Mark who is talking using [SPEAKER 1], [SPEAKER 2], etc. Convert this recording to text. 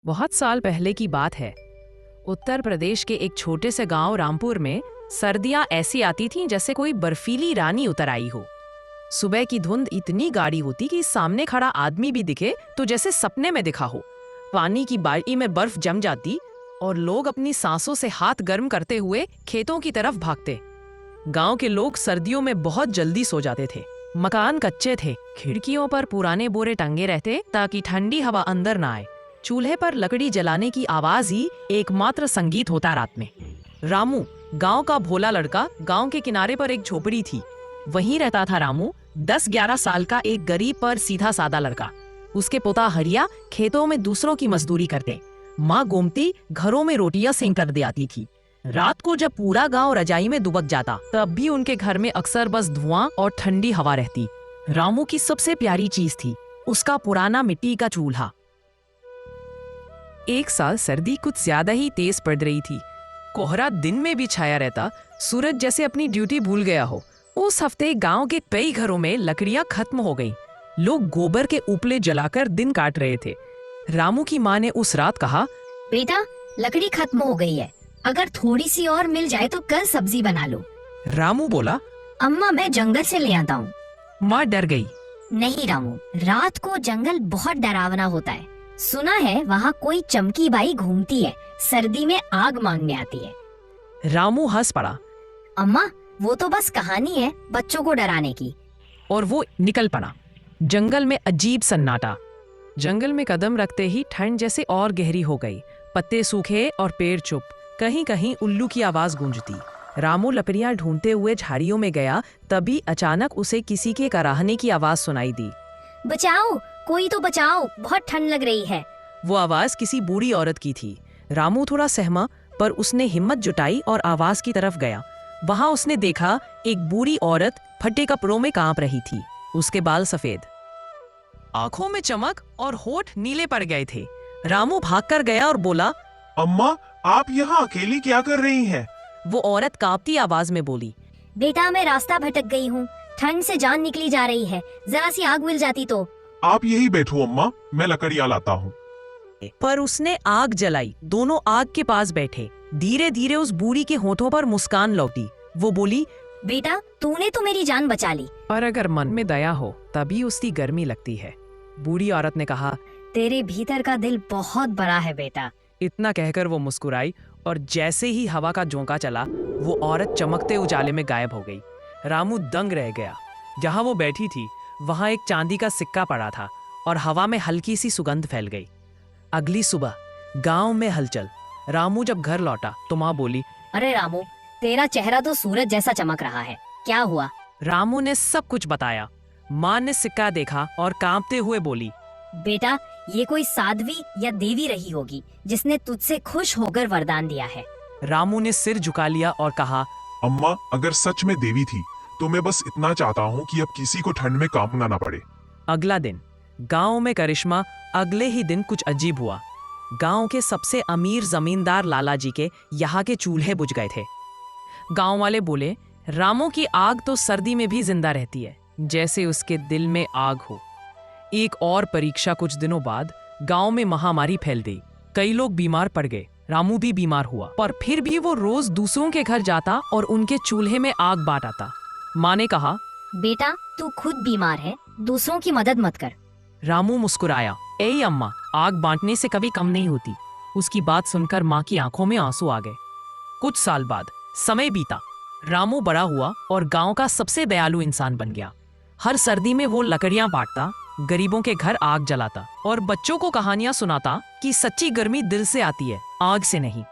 [SPEAKER 1] बहुत साल पहले की बात है। उत्तर प्रदेश के एक छोटे से गांव रामपुर में सर्दियां ऐसी आती थीं जैसे कोई बर्फीली रानी उतर आई हो। सुबह की धुंध इतनी गाढ़ी होती कि सामने खड़ा आदमी भी दिखे तो जैसे सपने में दिखा हो। पानी की बाल्टी में बर्फ जम जाती और लोग अपनी सांसों से हाथ गर्म करते हुए खेतों की तरफ भागते। गांव के लोग सर्दियों में बहुत जल्दी सो जाते थे। मकान कच्चे थे, खिड़कियों पर पुराने बोरे टंगे रहते ताकि ठंडी हवा अंदर ना आए। चूल्हे पर लकड़ी जलाने की आवाज ही एकमात्र संगीत होता रात में। रामू, गांव का भोला लड़का, गांव के किनारे पर एक झोपड़ी थी। वहीं रहता था रामू, 10-11 साल का एक गरीब पर सीधा सादा लड़का। उसके पोता हरिया खेतों में दूसरों की मजदूरी करते। माँ गोमती घरों में रोटियां सेंक कर दे आती थी। रात को जब पूरा गांव रजाई में दुबक जाता तब भी उनके घर में अक्सर बस धुआं और ठंडी हवा रहती। रामू की सबसे प्यारी चीज थी उसका पुराना मिट्टी का चूल्हा। एक साल सर्दी कुछ ज्यादा ही तेज पड़ रही थी। कोहरा दिन में भी छाया रहता, सूरज जैसे अपनी ड्यूटी भूल गया हो। उस हफ्ते गांव के कई घरों में लकड़ियां खत्म हो गईं। लोग गोबर के उपले जलाकर दिन काट रहे थे। रामू की माँ ने उस रात कहा,
[SPEAKER 2] बेटा, लकड़ी खत्म हो गई है, अगर थोड़ी सी और मिल जाए तो कल सब्जी बना लो।
[SPEAKER 1] रामू बोला,
[SPEAKER 2] अम्मा मैं जंगल से ले आता हूँ।
[SPEAKER 1] माँ डर गई।
[SPEAKER 2] नहीं रामू, रात को जंगल बहुत डरावना होता है। सुना है वहाँ कोई चमकी बाई घूमती है, सर्दी में आग मांगने आती है।
[SPEAKER 1] रामू हंस पड़ा।
[SPEAKER 2] अम्मा वो तो बस कहानी है बच्चों को डराने की।
[SPEAKER 1] और वो निकल पड़ा। जंगल में अजीब सन्नाटा। जंगल में कदम रखते ही ठंड जैसे और गहरी हो गई। पत्ते सूखे और पेड़ चुप। कहीं कहीं उल्लू की आवाज गूंजती। रामू लकड़ियां ढूंढते हुए झाड़ियों में गया, तभी अचानक उसे किसी के कराहने की आवाज सुनाई दी।
[SPEAKER 2] बचाओ, कोई तो बचाओ, बहुत ठंड लग रही है।
[SPEAKER 1] वो आवाज किसी बूढ़ी औरत की थी। रामू थोड़ा सहमा, पर उसने हिम्मत जुटाई और आवाज की तरफ गया। वहां उसने देखा एक बूढ़ी औरत फटे कपड़ों में कांप रही थी। उसके बाल सफेद, आंखों में चमक और होठ नीले पड़ गए थे। रामू भागकर गया और बोला,
[SPEAKER 3] अम्मा, आप यहाँ अकेली क्या कर रही हैं?
[SPEAKER 1] वो औरत कांपती आवाज में बोली,
[SPEAKER 2] बेटा मैं रास्ता भटक गई हूँ, ठंड से जान निकली जा रही है, जरा सी आग मिल जाती तो।
[SPEAKER 3] आप यही बैठो अम्मा, मैं लकड़ियाँ लाता हूँ।
[SPEAKER 1] पर उसने आग जलाई। दोनों आग के पास बैठे। धीरे धीरे उस बूढ़ी के होठों पर मुस्कान लौटी। वो बोली,
[SPEAKER 2] बेटा तूने तो मेरी जान बचा ली।
[SPEAKER 1] पर अगर मन में दया हो तभी उसकी गर्मी लगती है। बूढ़ी औरत ने कहा,
[SPEAKER 2] तेरे भीतर का दिल बहुत बड़ा है बेटा।
[SPEAKER 1] इतना कहकर वो मुस्कुराई और जैसे ही हवा का झोंका चला वो औरत चमकते उजाले में गायब हो गई। रामू दंग रह गया। जहां वो बैठी थी वहां एक चांदी का सिक्का पड़ा था और हवा में हल्की सी सुगंध फैल गई। अगली सुबह गांव में हलचल। रामू जब घर लौटा तो माँ बोली,
[SPEAKER 2] अरे रामू, तेरा चेहरा तो सूरज जैसा चमक रहा है, क्या हुआ?
[SPEAKER 1] रामू ने सब कुछ बताया। माँ ने सिक्का देखा और कांपते हुए बोली,
[SPEAKER 2] बेटा ये कोई साध्वी या देवी रही होगी जिसने तुझसे खुश होकर वरदान दिया है।
[SPEAKER 1] रामू ने सिर झुका लिया और कहा,
[SPEAKER 3] अम्मा, अगर सच में देवी थी तो मैं बस इतना चाहता हूँ कि अब किसी को ठंड में कांपना ना पड़े।
[SPEAKER 1] अगला दिन गांव में करिश्मा। अगले ही दिन कुछ अजीब हुआ। गांव के सबसे अमीर जमींदार लाला जी के यहाँ के चूल्हे बुझ गए थे। गांव वाले बोले, रामू की आग तो सर्दी में भी जिंदा रहती है, जैसे उसके दिल में आग हो। एक और परीक्षा। कुछ दिनों बाद गांव में महामारी फैल गई। कई लोग बीमार पड़ गए। रामू भी बीमार हुआ, पर फिर भी वो रोज दूसरों के घर जाता और उनके चूल्हे में आग बांट आता। माँ ने कहा,
[SPEAKER 2] बेटा तू खुद बीमार है, दूसरों की मदद मत कर।
[SPEAKER 1] रामू मुस्कुराया, ए अम्मा, आग बांटने से कभी कम नहीं होती। उसकी बात सुनकर माँ की आंखों में आंसू आ गए। कुछ साल बाद समय बीता। रामू बड़ा हुआ और गांव का सबसे दयालु इंसान बन गया। हर सर्दी में वो लकड़ियां बांटता, गरीबों के घर आग जलाता और बच्चों को कहानियां सुनाता कि सच्ची गर्मी दिल से आती है, आग से नहीं।